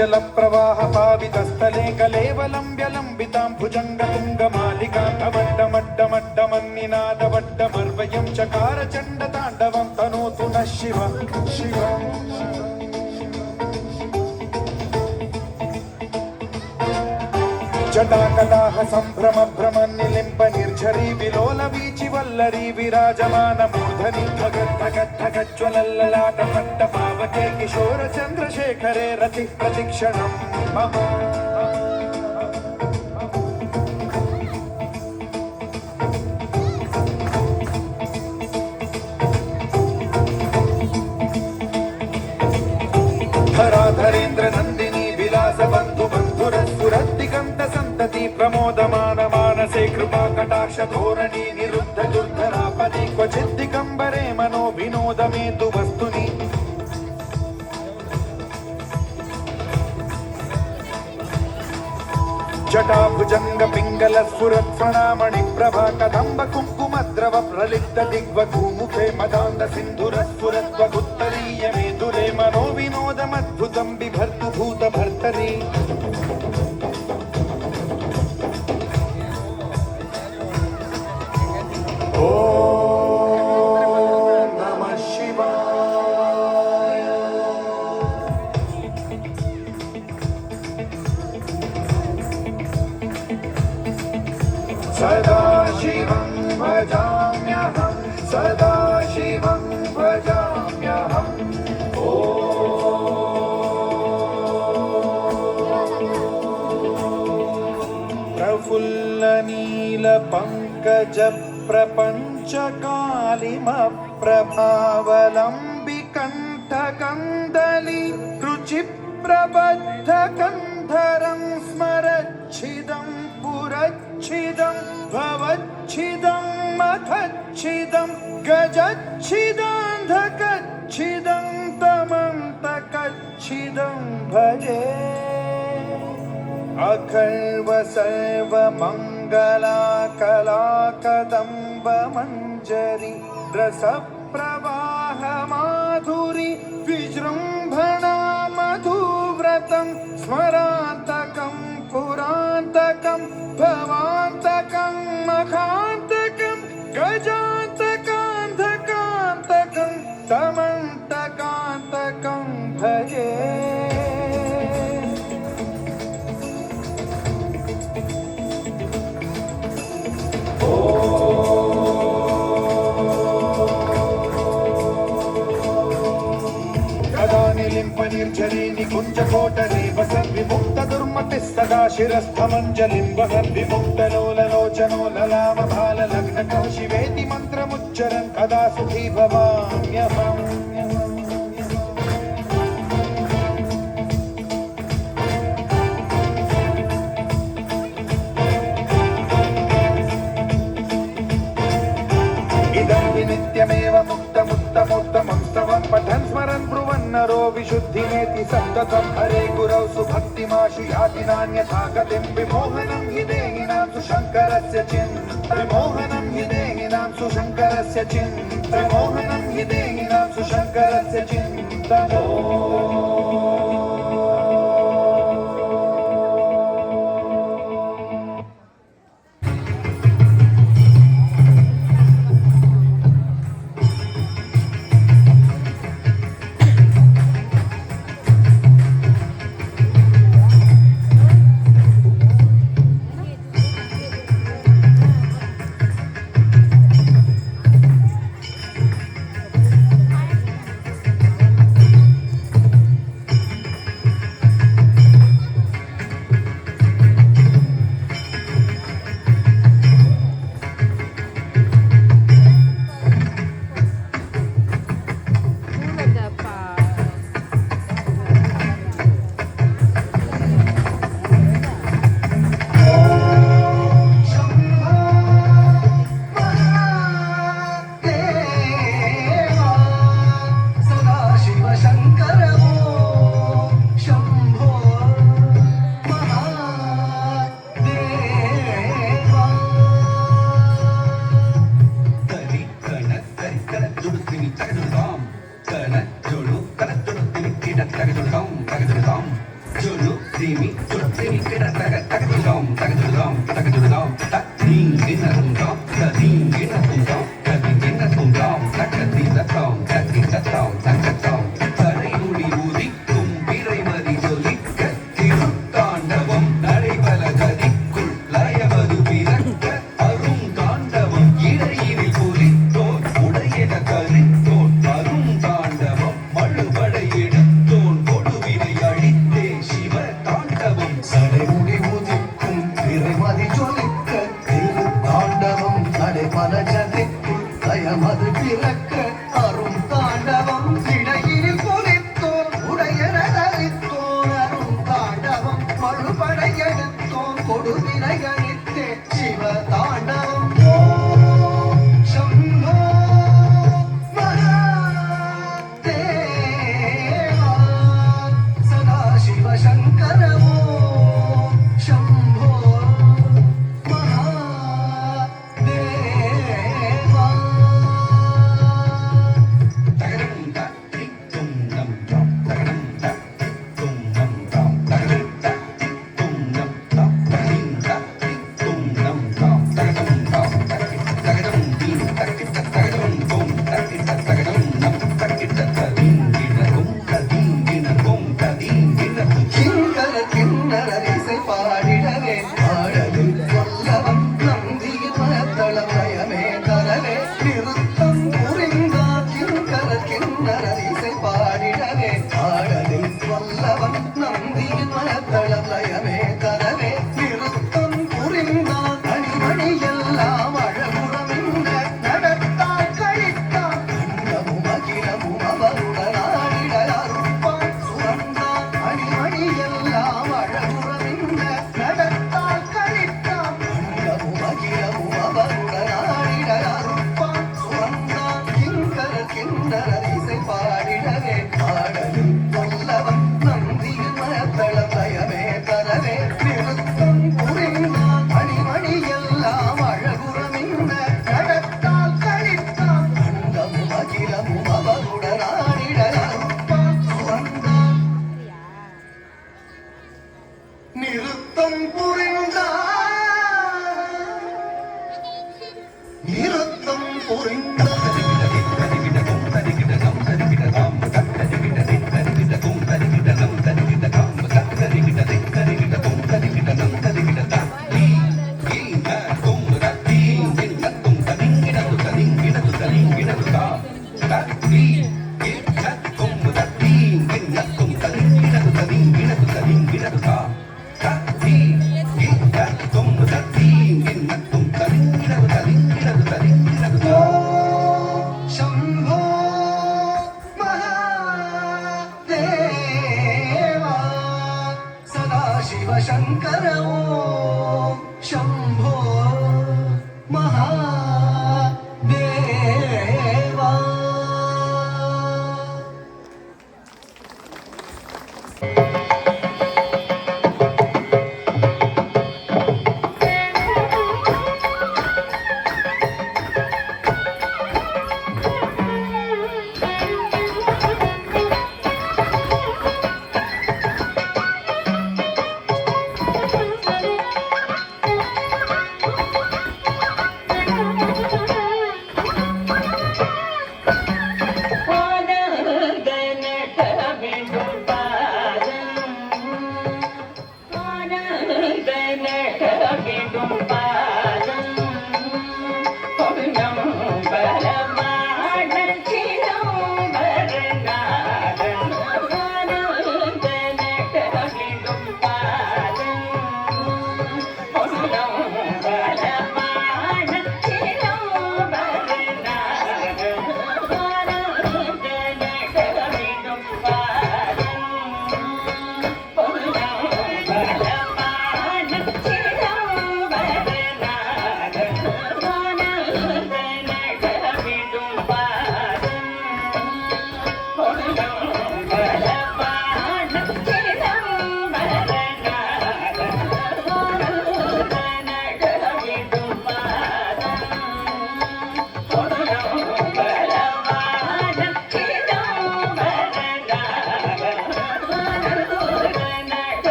जल प्रवाह पावितस्थले कलेवलम्ब्यलम्बितां भुजङ्गतुङ्गमालिकान्तमड्डमड्डमड्डमन्निनादवड्डमर्वयं चकार चण्डताण्डवं तनोतु नः शिव शिव जटाकटाह सम्भ्रम भ्रमन्निलिम्ब निर्झरी विलोल वीचि वल्लरी विराजमान मूर्धनि धगद्धगद्धगज्ज्वलल्ललाट पट्ट पावके किशोर चन्द्रशेखरे रति प्रतिक्षणं मम धराधरेन्द्र नन्दिनी विलास बन्धु बन्धुरस्फुरद्दिगन्त सन्तति प्रमोदमान मानसे कृपा कटाक्ष धोरणी निरुद्ध दुर्धरापदि क्वचित् दिगम्बरे मनो विनोदमेतु वस्तुनि जटाभुजंग पिंगल स्फुरत् प्रणामणि प्रभा कदम्ब कुङ्कुमद्रव प्रलिप्त दिग्वधूमुखे मदान्ध सिन्धुर स्फुरत्वगुत्तरीय मेदुरे मनो विनोदमद्भुतं बिभर्तु भूत भर्तरि सदाशिवं भजाम्यहं सदाशिवं भजाम्यहम् प्रफुल्लनीलपङ्कजप्रपञ्चकालिमप्रभावलम्बिकण्ठकन्दली रुचिप्रबद्धकन्धरं स्मरच्छिदं पुरच्छिदं भवच्छिदं मखच्छिदं गजच्छिदान्धकच्छिदं तमन्तकच्छिदं भजे अखर्व सर्वमङ्गला कलाकदम्ब मञ्जरी रसप्रवाह माधुरी विजृम्भणा मधुव्रतं स्मरान्तकं पुरान्तकं भवान्तकं मखान्तकं गजान्तकान्धकान्तकं तमन्तकान्तकं भजे निर्झरी निकुञ्जकोटरे वसन् विमुक्त दुर्मतिः सदा शिरस्थमञ्जलिं वहन् विमुक्तलोललोचनो ललाम भाललग्नकं शिवेति मन्त्रमुच्चरन् कदा सुखी भवाम्यहम् इदं हि नित्यमेव मुक्तमुत्तमोत्तमं स्तवन् पठन् स्मरन् ब्रुवन्नरो विशुद्धिमेति सन्ततं हरे गुरौ सुभक्तिमाशु याति नान्यथा गतिं विमोहनं हि देहिनां सुशङ्करस्य विमोहनं हि देहिनां सुशङ्करस्य विमोहनं हि देहिनां सुशङ्करस्य चिन्तनो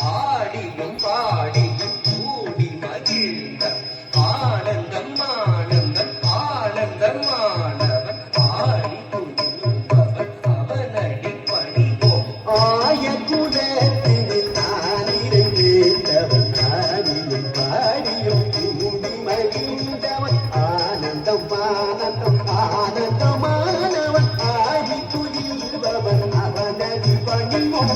ஆடியும் பாடியும் கூடி மகிழ்ந்த ஆனந்தம் ஆனந்தம் ஆனந்தம் ஆனவன் ஆடி துணிபவன் அவனடி பணிவோம் ஆய குலத்தில் நானிருந்தவன் ஆடியும் பாடியும் கூடி மகிழ்ந்தவன் ஆனந்தம் ஆனந்தம் ஆனந்தமானவன் ஆடி துணிபவன் அவனடி பணிவோம்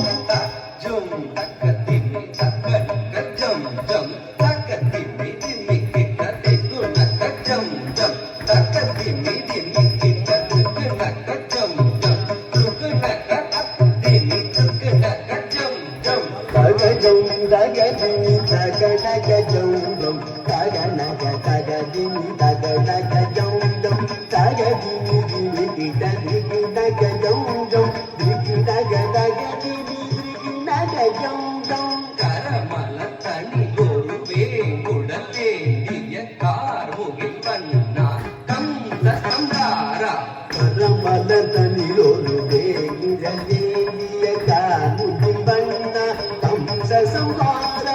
ஜம் தக்க திம்மி தக்க நக்க ஜம் ஜம் தக்க திம்மி திம்மி கிட்ட திக்கு நக்க ஜம் ஜம் தக்க திம்மி திம்மி கிட்ட திக்கு நக்க ஜம் ஜம் துக்கு நக்க தக்கு திம்மி துக்கு நக்க ஜம் ஜம் தகஜம் தகதிமி தகடகஜம் ஜம் தகநக தகதிமி தகடகஜம் ஜம் தகதிமி திமி கிட திகி தகஜம் ஜம் திகி தக தகதிமி திகி நகஜம் ஜம் கரமல தனிலொரு வேங்குடல் வேண்டிய கார்முகில் வண்ணா கந்த சம்பாரா கரமல தனிலொரு வேங்குடல் வேண்டிய கார்முகில் வண்ணா கம்ச சம்ஹார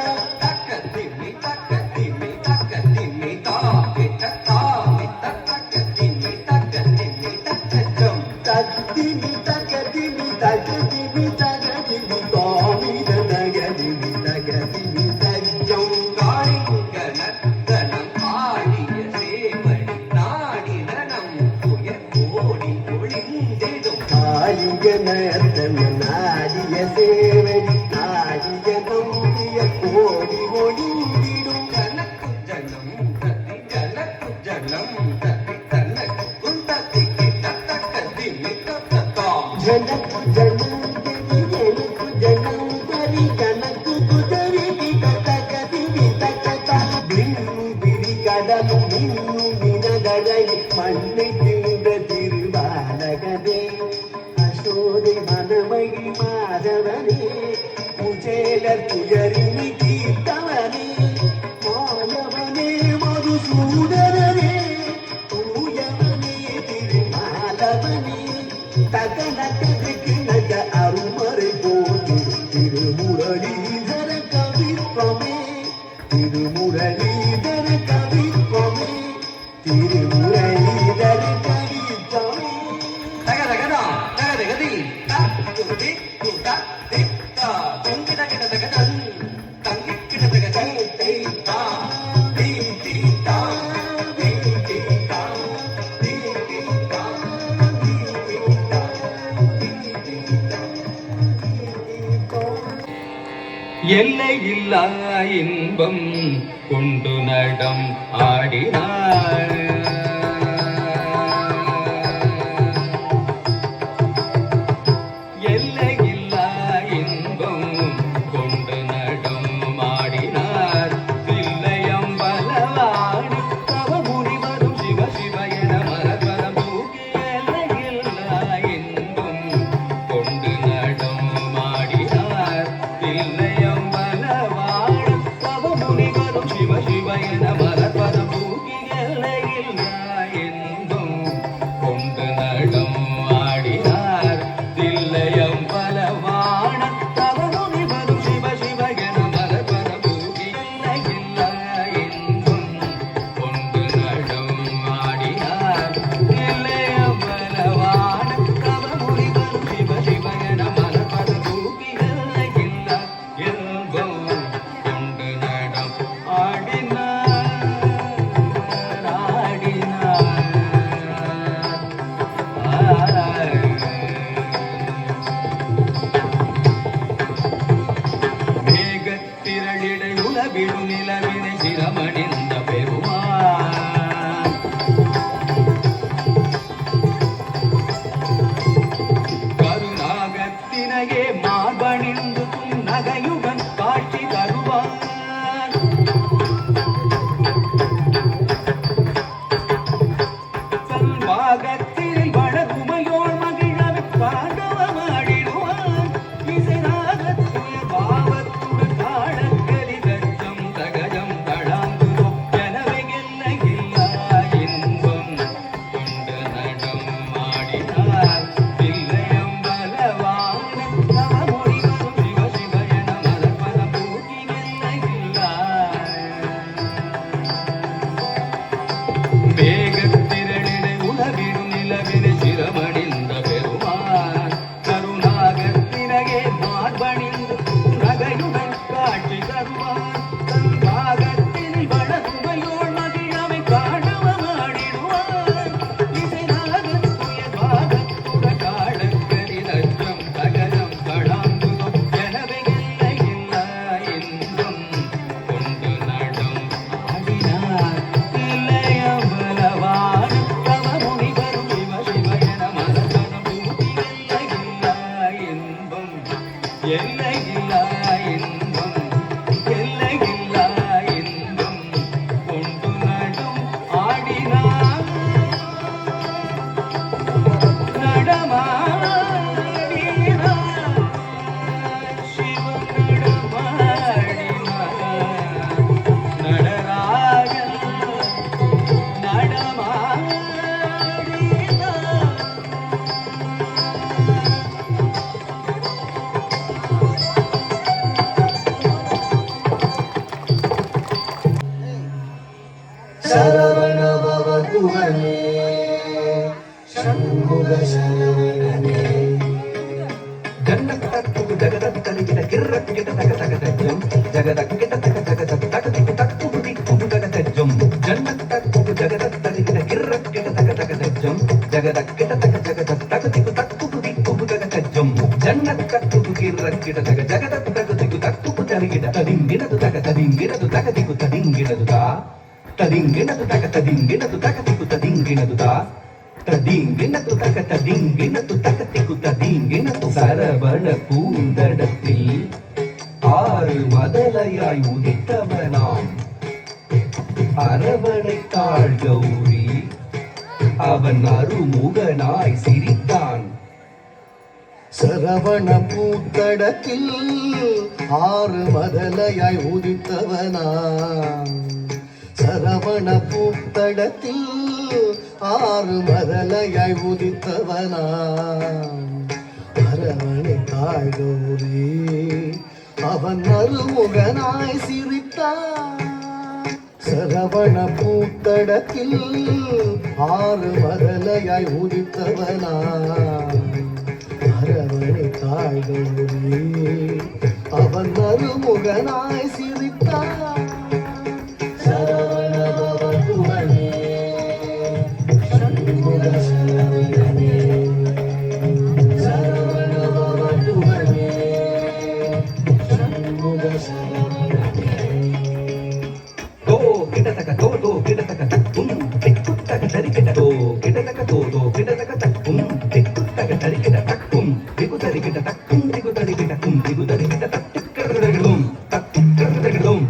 தக்க திம்மி தக்க திம்மி தாவிட்ட தாவிட்ட தக்க திம்மி தக்க ஜம் தத்திமி தகதிமி தகதிமி தகதிமி தாமித நகதிமி தகதிமி தஜம் காளிங்கனத்தனம் ஆடிய சேவடி நாடினம் புயற் கோடி ஒளிந்திடும் காளிங்க நர்த்தன நாடிய சேவடி நாடிய நம்பிய கோடி ஒளிந்திடும் ஜனக்கு ஜனம் தத்தி தனக்கு குந்தத்தி கிட்ட தக்க திம்மி தத்தத்தாம் ஜனக்கு ஜனந்தரி எனக்கு ஜனந்தரி கனக்கு குதரி தகதிமி தகதா பின்னு பிரி கடலும் மின்னு மினதடை மண்ணை தின்ற திருவாலகனே அசோதை மனமகி மாதவனே குஜேலர் துயரினி தீர்த்தவனே மாயவனே மதுசூதரனே தூயவனே திருமாலவனே தகனக்கு நக அருமறை போது திருமுரளீதர கவித்வமே திருமுரளீதர கவித்வமே திருமுரளீதர கவித்வமே தகதகதா தகதகதி துதி துதா தித்தா துங்கிட கிடதகதன் தங்கி கிடதகதை தைத்தா தி தீத்தா தி தீத்தா தி தீத்தா தி தீத்தா தி தீத்தா எல்லையில்லா இன்பம் கொண்டு நடம் ஆடினார் எல்லையில்லா இன்பம் கொண்டு நடம் ஆடினார் தில்லையம்பலவாடி தவமுனிவரும் சிவ சிவ என மரபரம் தூக்கி எல்லையில்லா இன்பம் கொண்டு நடம் ஆடினார் தில்லையம்பலவாடி தவமுனிவரும் சிவ சிவ என மரபரம் தூக்கி எல்லையில்லா இன்பம் கொண்டு நடம் ஆடினார் தில்லையம்பலவாண தவமுனிவரும் சிவ சிவ என மரபரம் தூக்கி எல்லையில்லா இன்பம் கொண்டு நடம் ஆடினார் தில்லையம்பலவாண தவமுனிவரும் சிவ சிவ என மரபரம் தூக்கி எல்லையில்லா இன்பம் கொண்டு நடம் ஆடினார் மேகத்திரளிடை உலவிடு நிலவினை சிரமணிந்த பெருமான் கருநாகத்தினையே மார்பணிந்து நகையுடன் காட்சி தருவான் சல்வாகத்தில் வடகுமையோள் மகிழவை பாண்டவமாடிடுவான் இசைநாகத்துய பாவத்துடன் சண்முக சரவணனே ஜன்னத்தக்கு ஜகதத்தரிகிட கிர்ரக்கிட தகதகதஜம் ஜகதக்கிட தகதகதகதிகு தக்குபுதி குபுதகதஜம் ஜன்னத்தக்கு ஜகதத்தரிகிட கிர்ரக்கிட தகதகதஜம் ஜகதக்கிட தகதகதகதிகு தக்குபுதி குபுதகதஜம் ஜன்னத்தக்கு கிர்ரக்கிட ஜகதத்தகதிகு தக்குபுதரிகிட ததிங்கிடது தகததிங்கிடது தகதிகு ததிங்கிடது ததிங்கிடது தகததிங்கிடது தகதிகு ததிங்கிடது ததிங்கினது தக ததிங்கினது தகதிகு ததிங்கினது சரவண பூந்தடத்தில் ஆறு மதலையாய் உதித்தவனாம் அரவணைத்தாள் கௌரி அவன் அருமுகனாய் சிரித்தான் சரவண பூத்தடத்தில் ஆறு மதலையாய் உதித்தவனா சரவண பூத்தடத்தில் ஆறு மதலையாய் உதித்தவனா அரவணை தாய் கௌரி அவன் அருமுகனாய் சிரித்தான் சரவண பூத்தடத்தில் ஆறு மதலையாய் உதித்தவனா அரவணை தாய் கௌரி அவன் அருமுகனாய் சிரித்தான் சரவண பவதுவனே சண்முக சரவணனே சரவண பவதுவனே சண்முக சரவணனே தோ கிடதக தோ கிடதக தக்கும் திக்குத்தக தரிகிட தோ கிடதக தோ கிடதக தக்கும் திக்குத்தக தரிகிட தக்கும் திகு தரிகிட தக்கும் திகு தரிகிட கும் திகு தரிகிட தத்திக்கிறதும் தத்திக்கிறதும்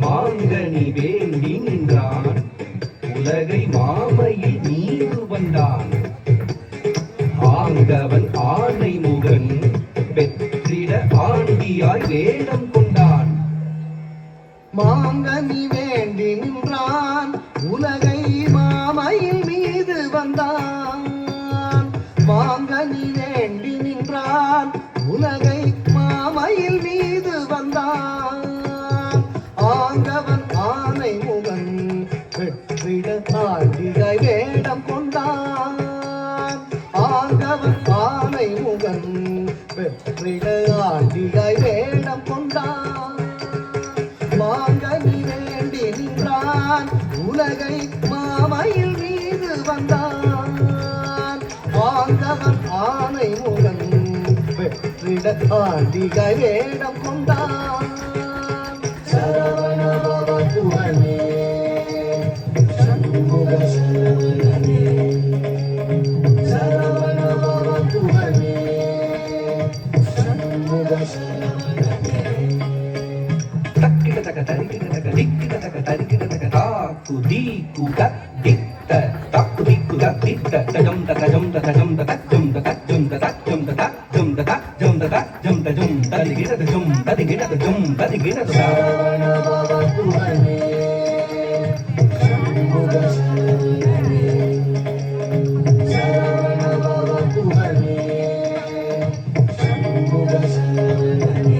மாங்கனி வேண்டி நின்றான் உலகை மாமையில் நீரு வந்தான் ஆங்கவன் ஆணை முகன் பெற்றிட ஆண்டியாய் வேடம் கொண்டான் மாங்கனி வேண்டி நின்றான் உலகை மாமையில் மீது வந்தான் மாங்கனி வேண்டி நின்றான் உலகை மாமையில் மீது வந்தான் ஆங்கவன் ஆனை முகன் வெற்றிட ஆண்டியாய் வேடம் கொண்டான் ஆங்கவன் ஆனை முகன் வெற்றிட ஆண்டியாய் வேடம் கொண்டான் மாங்கனி வேண்டி நின்றான் உலகை மாமையில் மீது வந்தான் ஆங்கவன் ஆனை முகன் வெற்றிட ஆண்டியாய் வேடம் கொண்டான் சரவண பவதுவனே சண்முக சரவணனே சரவண பவதுவனே சண்முக சரவணனே தக்கிடதக தரிகிடதக திக்கிடதக தரிகிடதக தாக்கு தீக்கு தத்தித்த தாக்கு தீக்கு தத்தித்த தஜம் தஜம் தஜம் தஜம் தஜம் தஜம் தஜம் தஜம் தஜம் தஜம் ததிகிடதஜம் ததிகிடதஜம் ததிகிடதஜம் சரவண பவதுவனே சண்முக சரவணனே சரவண பவதுவனே சண்முக சரவணனே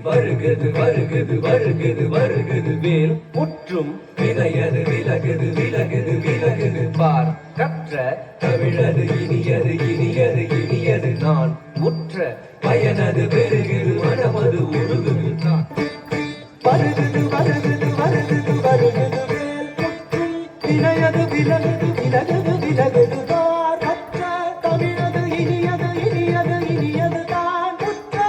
வருகுது வருகுது வருகுது வருகுது வேல் முற்றும் விலையது விலகுது விலகுது விலகுது பார் கற்ற தமிழது இனியது இனியது இனியது நான் முற்ற பயனது பெருகுது மனமது உருகுது நான் வருகுது வருகுது வருகுது வருகுது வேல் முற்றும் விலையது விலகுது விலகுது விலகுது பார் கற்ற தமிழது இனியது இனியது இனியது தான் முற்ற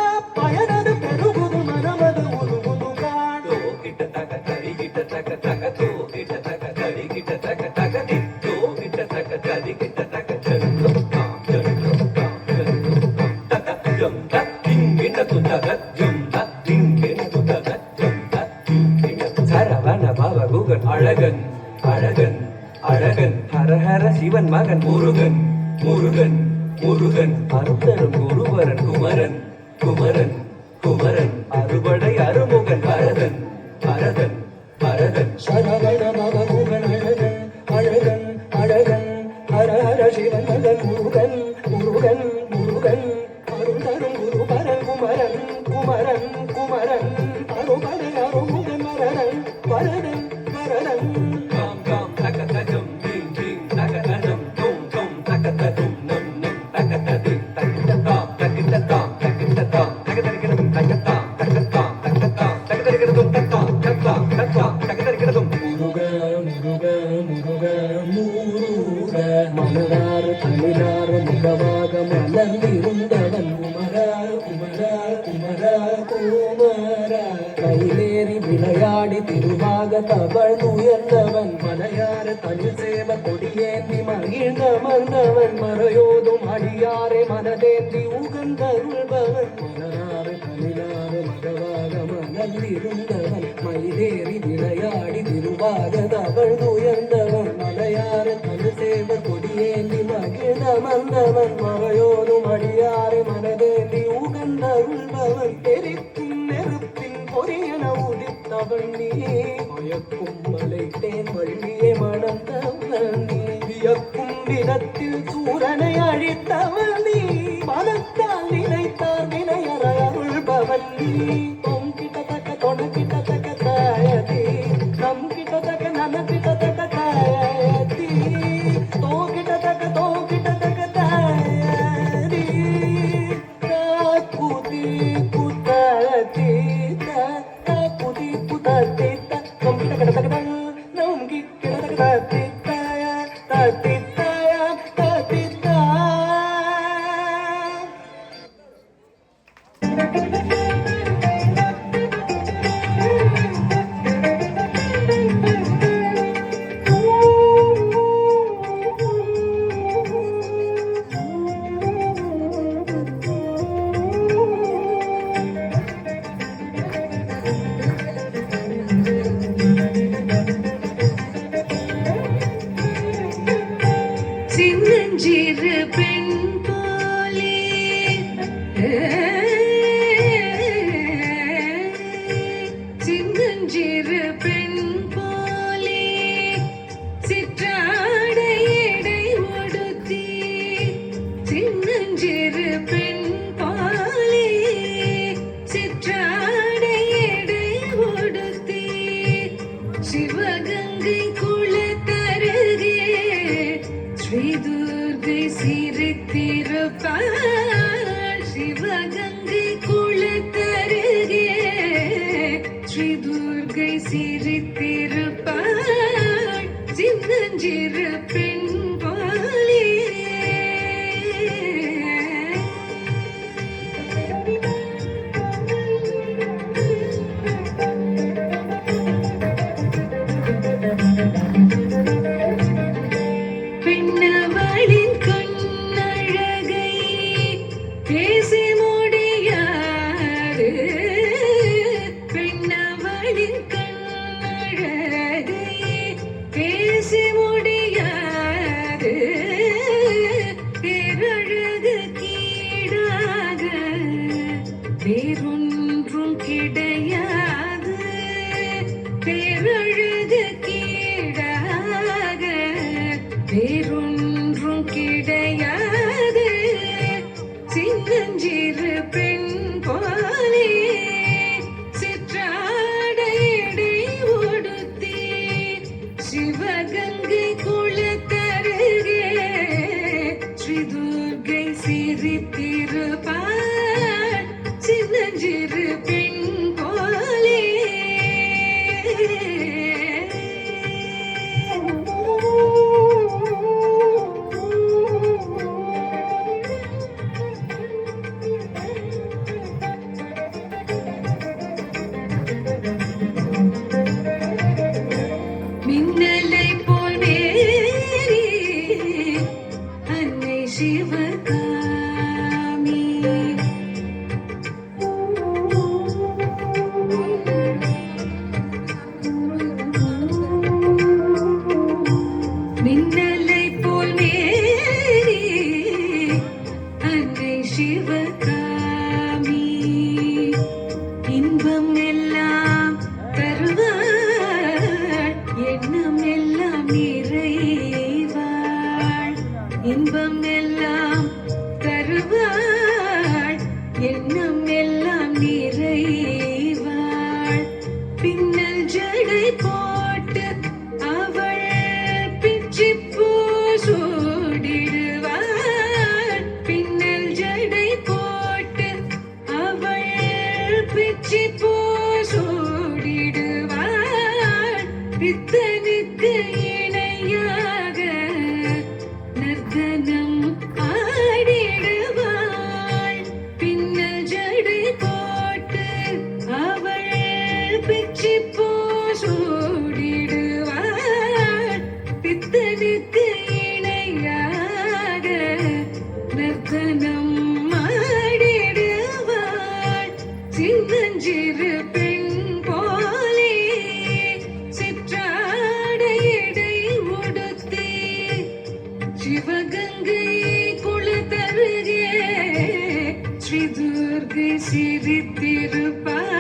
அழகன் அழகன் ஹர ஹர சிவன் மகன் முருகன் முருகன் முருகன் அருந்தரும் குருவரன் குமரன் குமரன் குமரன் அறுபடை அருமுகன் பரதன் பரதன் பரதன் சரவண மகமுகன் அழகன் அழகன் அழகன் ஹர ஹர சிவன் மகன் முருகன் முருகன் முருகன் அருந்தரும் குருபரன் குமரன் குமரன் குமரன் அறுபடை அருமுகன் வரதன் வரதன் வரதன் காம் காம் தக தஜம் தீம் தீம் தக தஜம் தோம் தோம் தக தஜம் நம் நம் தக தஜம் தகிததா தகிததா தகிததா தகதரிக்கிறதும் தகதா தகதா தகதா தகதரிக்கிறதும் தகதா தகதா தகதா தகதரிக்கிறதும் முருக முருக முருக முருக மலராறு தமிழாறு முகமாக மலர்ந்திருந்தவன் குமரா குமரா குமரா குமரா கையிலேறி விளையாடி திருவாக தவழ்ந்துயர்ந்தவன் மலையார தமிழ் சேவ கொடியேந்தி மகிழ்ந்த மன்னவன் மறையோதும் அடியாரை மனதேந்தி உகந்தருள்பவன் மலராறு தமிழாறு மகவாக மலர்ந்திருந்தவன் மயிலேறி விளையாடி திருவாக தவழ்ந்துயர்ந்தவன் மலையார தமிழ் சேவ கொடியேந்தி மகிழ்ந்த மன்னவன் மறையோதும் அடியாரை மனதேந்தி உகந்தருள்பவன் எரிக்கும் நெருப்பின் பொரியன உதித்தவன் நீ மயக்கும் மலைத்தேன் வள்ளியை மணந்தவன் நீ வியக்கும் விதத்தில் சூரனை அழித்தவன் நீ மனத்தால் நினைத்தார் வினையற அருள்பவன் நீ தொம் கிட்டத்தக்க தொண கிட்டத்தக்க தாயதி நம் கிட்டத்தக்க நன கிட்டத்தக்க தாயதி தோ கிட்டத்தக்க தாயதி கூதி குத்ததி கூதி குத்ததி நம் கிட்டத்தக்க நம் கிட்டத்தக்க தத்தி சின்னஞ்சிறு பெண் போலே சின்னஞ்சிறு பெண் போலே சிற்றாடை எடை ஒடுத்தி சின்னஞ்சிறு பெண் போலே சிற்றாடை எடை ஒடுத்தி சிவகங்கை குளத்தருகே ஸ்ரீதுர்கை சிரித்திருப்பாள் சிவகங்கை குளத்தருகே ஸ்ரீதுர்கை சிரித்திருப்பாள் சின்னஞ்சிறு பெண் போலே பெண்ணவளின் கண்ணழகை பேசி முடியாது பெண்ணவளின் கண்ணழகை பேசி முடியாது பேரழகு கீழாக வேறொன்றும் கிடையாது பேரழகு கீழாக வேறொன்றும் கிடையாது சின்னஞ்சிறு பெண் போலே சிற்றாடையடை ஒடுத்தி சிவகங்கை குளத்தருகே ஸ்ரீதுர்கை சிரித்திருப்பாள் சின்னஞ்சிறு பெண் போலே எல்லாம் நிறைவாள் இன்பம் எல்லாம் தருவாள் எண்ணம் எல்லாம் நிறைவாள் பின்னல் ஜடை போட்டு அவள் பிச்சிப்பூ சூடிடுவாள் பின்னல் ஜடை போட்டு அவள் பிச்சிப்பூ சூடிடுவாள் பித்தனுக்கு இணையாக நர்த்தனம் ஆடிடுவாள் பின்னல் ஜடை போட்டு அவள் பிச்சிப்பூ சூடிடுவாள் பித்தனுக்கு இணையாக நர்த்தனம் ஆடிடுவாள் சின்னஞ்சிறு பெண் போலே சிற்றாடையடை உடுத்தி சிவகங்கை குளத்தருகே ஸ்ரீ துர்கை சிரித்திருப்பாள்